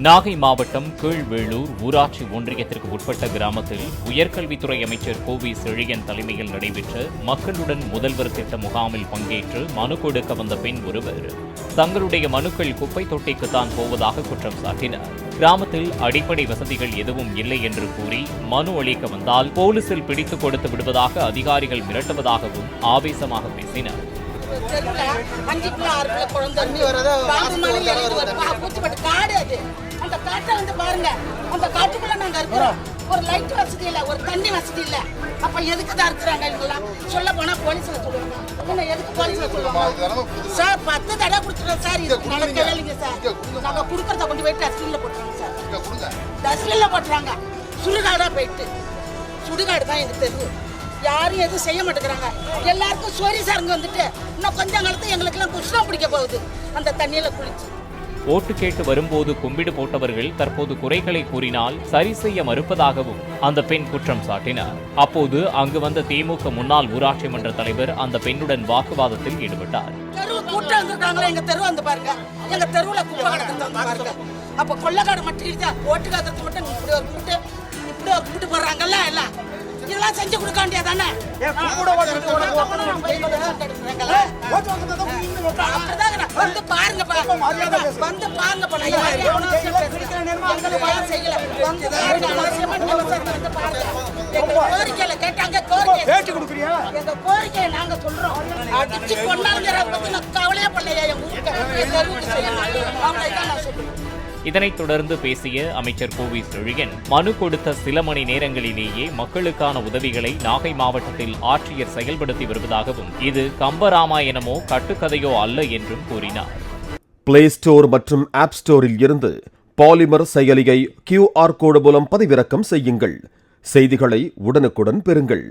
நாகை மாவட்டம் கீழ்வேளூர் ஊராட்சி ஒன்றியத்திற்கு உட்பட்ட கிராமத்தில் உயர்கல்வித்துறை அமைச்சர் கோவி செழியன் தலைமையில் நடைபெற்ற மக்களுடன் முதல்வர் திட்ட முகாமில் பங்கேற்று மனு கொடுக்க வந்த பெண் ஒருவர் தங்களுடைய மனுக்கள் குப்பை தொட்டிக்குத்தான் போவதாக குற்றம் சாட்டினார். கிராமத்தில் அடிப்படை வசதிகள் எதுவும் இல்லை என்று கூறி மனு அளிக்க வந்தால் போலீசில் பிடித்துக் கொடுத்து விடுவதாக அதிகாரிகள் மிரட்டுவதாகவும் ஆவேசமாக பேசினார். 5 கிலோ 6 கிலோ குழந்தை காடு அது. அந்த காட்டை வந்து பாருங்க, அந்த காட்டுக்குள்ள நாங்க இருக்கிறோம். ஒரு லைட் வசதி இல்ல, ஒரு தண்ணி வசதி இல்ல. அப்ப எதுக்கு தான் இருக்கிறாங்க இவங்கெல்லாம்? சொல்ல போனா போலீஸ்ல சொல்லுவாங்க. என்ன எதுக்கு போலீஸ்ல சொல்லுவாங்க? சார் 10 தடவை கொடுத்துருக்கோம் சார். இது நடக்கவே இல்லைங்க சார். நாங்க கொடுக்கறத கொண்டு போய் டஸ்ட்பின்ல போட்டுருங்க சார். டஸ்ட்பின்ல போட்டுறாங்க. சுடுகாடா போயிட்டு சுடுகாடு தான் எங்க தெரு. யாரும் எதுவும் செய்ய மாட்டேங்கிறாங்க. எல்லாருக்கும் சோரி சாருங்க வந்துட்டு இன்னும் கொஞ்சம் காலத்து எங்களுக்கு எல்லாம் குஷ்ணம் பிடிக்க போகுது அந்த தண்ணியில குளிச்சு. ஓட்டு கேட்டு வரும்போது கும்பிடு போட்டவர்கள் தற்போது குறைகளை கூறினால் சரி செய்ய மறுப்பதாகவும் அந்த பெண் குற்றம் சாட்டினார். அப்போது அங்கு வந்த திமுக முன்னாள் ஊராட்சி மன்ற தலைவர் அந்த பெண்ணுடன் வாக்குவாதத்தில் ஈடுபட்டார். தெருவு கூட்டம் வந்துருக்காங்களா? எங்க தெருவு வந்து பாருங்க. எங்க தெருவுல குப்பை கிடக்கிறது வந்து பாருங்க. அப்ப கொள்ளக்காடு மட்டும் ஓட்டு காக்கிறதுக்கு மட்டும் இப்படி ஒரு கூட்டு போடுறாங்கல்ல. எல்லாம் இதெல்லாம் செஞ்சு கொடுக்க வேண்டியதானே? வந்து பாருங்க, வந்து பாருங்க. கோரிக்கையில கேட்டாங்க, எங்க கோரிக்கையை நாங்க சொல்றோம். அடிச்சு கொண்டாங்க கவலையே பண்ணலையா எங்க ஊருக்கு செய்யணும். அவ்வளவுதான் நான் சொல்றேன். இதனைத் தொடர்ந்து பேசிய அமைச்சர் கோவி செழியன் மனு கொடுத்த சில மணி நேரங்களிலேயே மக்களுக்கான உதவிகளை நாகை மாவட்டத்தில் ஆட்சியர் செயல்படுத்தி வருவதாகவும் இது கம்பராமாயணமோ கட்டுக்கதையோ அல்ல என்றும் கூறினார். பிளே ஸ்டோர் மற்றும் ஆப் ஸ்டோரில் இருந்து பாலிமர் செயலியை QR கோடு மூலம் பதிவிறக்கம் செய்யுங்கள். செய்திகளை உடனுக்குடன் பெறுங்கள்.